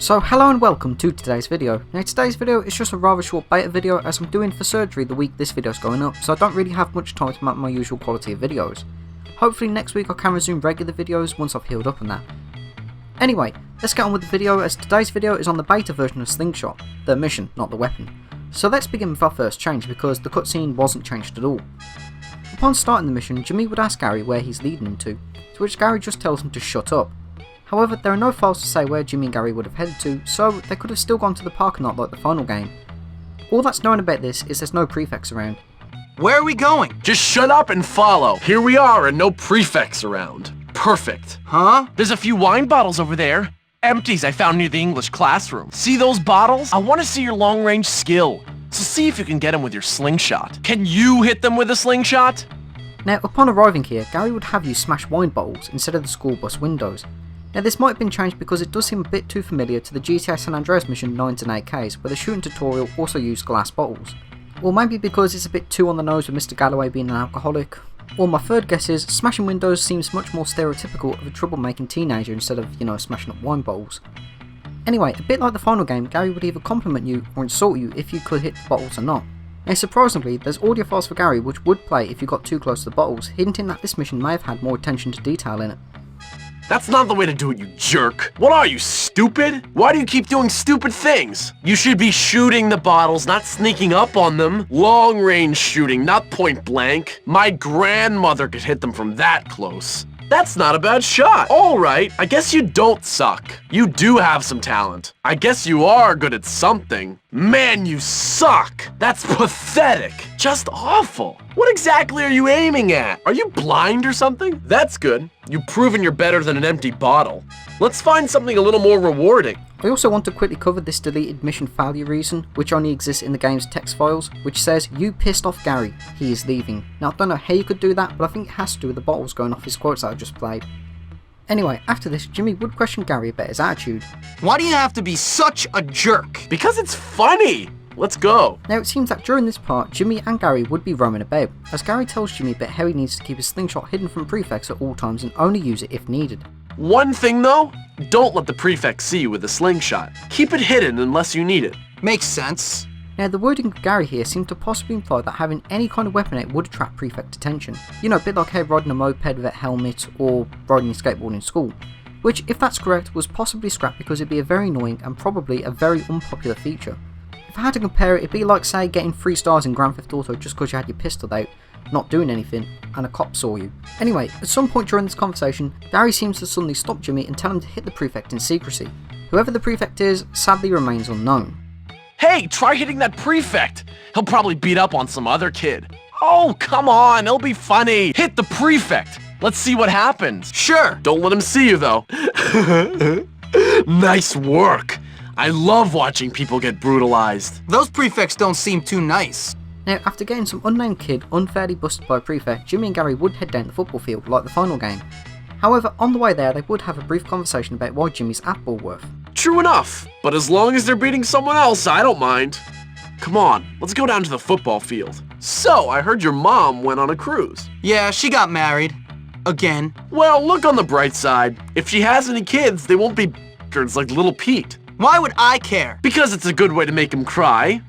So hello and welcome to today's video. Now today's video is just a rather short beta video as I'm doing for surgery the week this video is going up, so I don't really have much time to map my usual quality of videos. Hopefully next week I can resume regular videos once I've healed up on that. Anyway, let's get on with the video as today's video is on the beta version of Slingshot, the mission, not the weapon. So let's begin with our first change because the cutscene wasn't changed at all. Upon starting the mission, Jimmy would ask Gary where he's leading him to which Gary just tells him to shut up. However, there are no files to say where Jimmy and Gary would have headed to, so they could have still gone to the parking lot like the final game. All that's known about this is there's no prefects around. Where are we going? Just shut up and follow. Here we are and no prefects around. Perfect. Huh? There's a few wine bottles over there. Empties I found near the English classroom. See those bottles? I want to see your long-range skill. So see if you can get them with your slingshot. Can you hit them with a slingshot? Now, upon arriving here, Gary would have you smash wine bottles instead of the school bus windows. Now this might have been changed because it does seem a bit too familiar to the GTA San Andreas mission 9s and 8Ks where the shooting tutorial also used glass bottles. Or maybe because it's a bit too on the nose with Mr. Galloway being an alcoholic. Or my third guess is, smashing windows seems much more stereotypical of a troublemaking teenager instead of, smashing up wine bottles. Anyway, a bit like the final game, Gary would either compliment you or insult you if you could hit the bottles or not. Now surprisingly, there's audio files for Gary which would play if you got too close to the bottles, hinting that this mission may have had more attention to detail in it. That's not the way to do it, you jerk. What are you, stupid? Why do you keep doing stupid things? You should be shooting the bottles, not sneaking up on them. Long-range shooting, not point blank. My grandmother could hit them from that close. That's not a bad shot. All right, I guess you don't suck. You do have some talent. I guess you are good at something. Man, you suck. That's pathetic. Just awful. What exactly are you aiming at? Are you blind or something? That's good. You've proven you're better than an empty bottle. Let's find something a little more rewarding. I also want to quickly cover this deleted mission failure reason, which only exists in the game's text files, which says, "You pissed off Gary, he is leaving." Now I don't know how you could do that, but I think it has to do with the bottles going off his quotes that I just played. Anyway, after this, Jimmy would question Gary about his attitude. Why do you have to be such a jerk? Because it's funny. Let's go. Now it seems that during this part, Jimmy and Gary would be roaming about, as Gary tells Jimmy about how he needs to keep his slingshot hidden from prefects at all times and only use it if needed. One thing though, don't let the prefect see you with a slingshot. Keep it hidden unless you need it. Makes sense. Now the wording of Gary here seemed to possibly imply that having any kind of weapon out would attract prefect attention. A bit like how riding a moped with a helmet or riding a skateboard in school. Which, if that's correct, was possibly scrapped because it'd be a very annoying and probably a very unpopular feature. If I had to compare it, it'd be like, say, getting 3 stars in Grand Theft Auto just because you had your pistol out, not doing anything, and a cop saw you. Anyway, at some point during this conversation, Gary seems to suddenly stop Jimmy and tell him to hit the prefect in secrecy. Whoever the prefect is, sadly remains unknown. Hey, try hitting that prefect. He'll probably beat up on some other kid. Oh, come on, it'll be funny. Hit the prefect. Let's see what happens. Sure. Don't let him see you, though. Nice work. I love watching people get brutalized. Those prefects don't seem too nice. Now, after getting some unnamed kid unfairly busted by a prefect, Jimmy and Gary would head down the football field like the final game. However, on the way there, they would have a brief conversation about why Jimmy's at Bullworth. True enough, but as long as they're beating someone else, I don't mind. Come on, let's go down to the football field. So, I heard your mom went on a cruise. Yeah, she got married. Again. Well, look on the bright side. If she has any kids, they won't be b****ers like little Pete. Why would I care? Because it's a good way to make him cry.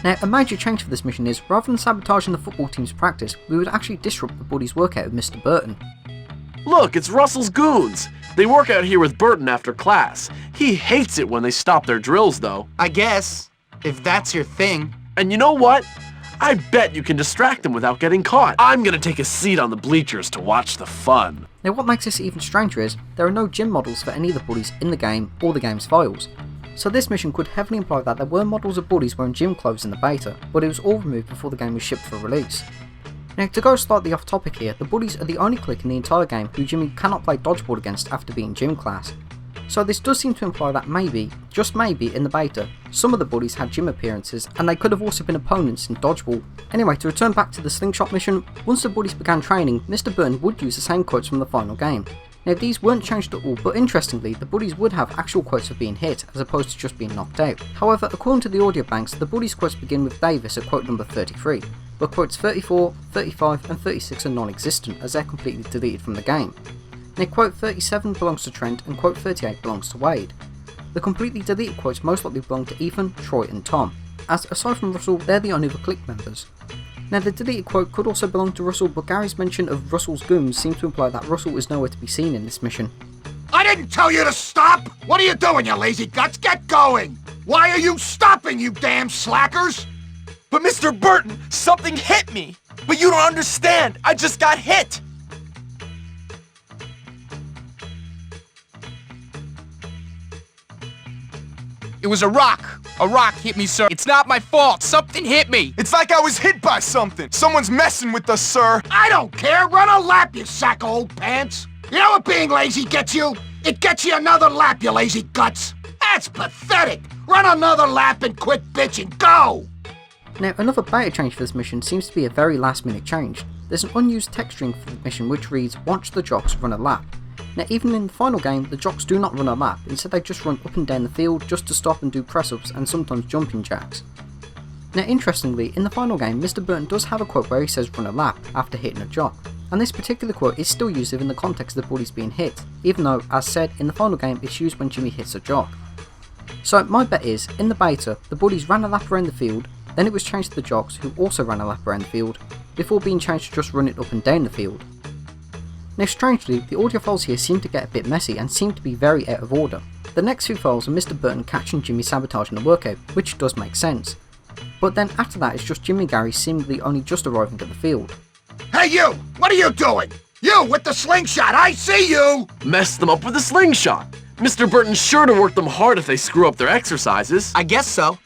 Now, a major change for this mission is, rather than sabotaging the football team's practice, we would actually disrupt the buddies' workout with Mr. Burton. Look, it's Russell's goons. They work out here with Burton after class. He hates it when they stop their drills, though. I guess, if that's your thing. And you know what? I bet you can distract them without getting caught. I'm gonna take a seat on the bleachers to watch the fun. Now what makes this even stranger is, there are no gym models for any of the buddies in the game or the game's files. So this mission could heavily imply that there were models of buddies wearing gym clothes in the beta, but it was all removed before the game was shipped for release. Now to go slightly off topic here, the buddies are the only clique in the entire game who Jimmy cannot play dodgeball against after being gym class. So this does seem to imply that maybe, just maybe in the beta, some of the buddies had gym appearances and they could have also been opponents in dodgeball. Anyway, to return back to the slingshot mission, once the buddies began training, Mr. Burton would use the same quotes from the final game. Now these weren't changed at all, but interestingly, the buddies would have actual quotes for being hit, as opposed to just being knocked out. However, according to the audio banks, the buddies' quotes begin with Davis at quote number 33, but quotes 34, 35 and 36 are non-existent, as they're completely deleted from the game. Now quote 37 belongs to Trent and quote 38 belongs to Wade. The completely deleted quotes most likely belong to Ethan, Troy and Tom, as aside from Russell, they're the only other clique members. Now the deleted quote could also belong to Russell, but Gary's mention of Russell's goons seems to imply that Russell is nowhere to be seen in this mission. I didn't tell you to stop! What are you doing, you lazy guts? Get going! Why are you stopping, you damn slackers? But Mr. Burton, something hit me! But you don't understand! I just got hit! It was a rock. A rock hit me, sir. It's not my fault. Something hit me. It's like I was hit by something! Someone's messing with us, sir! I don't care! Run a lap, you sack of old pants! You know what being lazy gets you? It gets you another lap, you lazy guts! That's pathetic! Run another lap and quit bitching! Go! Now another beta change for this mission seems to be a very last minute change. There's an unused text string for the mission which reads, "Watch the jocks run a lap." Now even in the final game, the jocks do not run a lap, instead they just run up and down the field just to stop and do press ups and sometimes jumping jacks. Now interestingly, in the final game, Mr. Burton does have a quote where he says run a lap after hitting a jock, and this particular quote is still used within the context of the bullies being hit, even though, as said, in the final game it's used when Jimmy hits a jock. So my bet is, in the beta, the bullies ran a lap around the field, then it was changed to the jocks who also ran a lap around the field, before being changed to just run it up and down the field. Now strangely, the audio files here seem to get a bit messy and seem to be very out of order. The next few files are Mr. Burton catching Jimmy sabotaging the workout, which does make sense. But then after that it's just Jimmy and Gary seemingly only just arriving at the field. Hey you! What are you doing? You with the slingshot! I see you! Mess them up with a slingshot. Mr. Burton's sure to work them hard if they screw up their exercises. I guess so.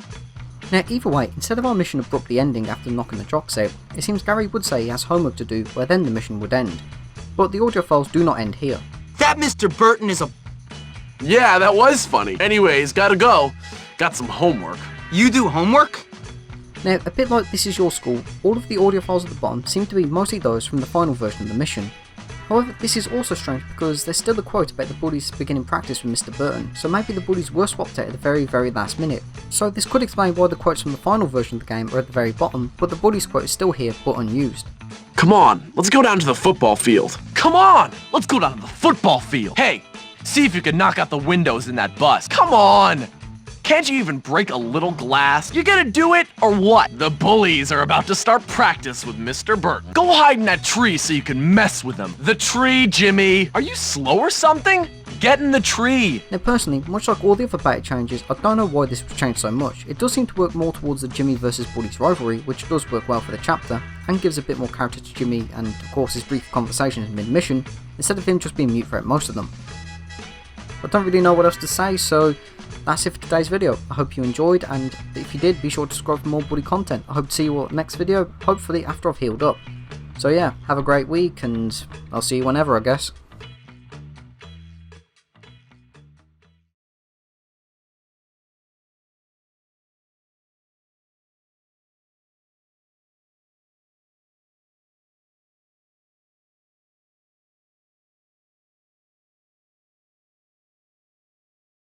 Now either way, instead of our mission abruptly ending after knocking the jocks out, it seems Gary would say he has homework to do where then the mission would end. But the audio files do not end here. That Mr. Burton is a... Yeah, that was funny. Anyways, gotta go. Got some homework. You do homework? Now, a bit like This Is Your School, all of the audio files at the bottom seem to be mostly those from the final version of the mission. However, this is also strange because there's still a quote about the bullies beginning practice with Mr. Burton, so maybe the bullies were swapped out at the very last minute. So this could explain why the quotes from the final version of the game are at the very bottom, but the bullies quote is still here but unused. Come on, let's go down to the football field. Come on! Let's go down to the football field! Hey, see if you can knock out the windows in that bus. Come on! Can't you even break a little glass? You gonna do it, or what? The bullies are about to start practice with Mr. Burton. Go hide in that tree so you can mess with them. The tree, Jimmy! Are you slow or something? Get in the tree! Now personally, much like all the other beta changes, I don't know why this was changed so much. It does seem to work more towards the Jimmy versus Bullies rivalry, which does work well for the chapter, and gives a bit more character to Jimmy and of course his brief conversations mid-mission, instead of him just being mute throughout most of them. I don't really know what else to say, so that's it for today's video. I hope you enjoyed, and if you did, be sure to subscribe for more bully content. I hope to see you all at the next video, hopefully after I've healed up. So yeah, have a great week, and I'll see you whenever, I guess.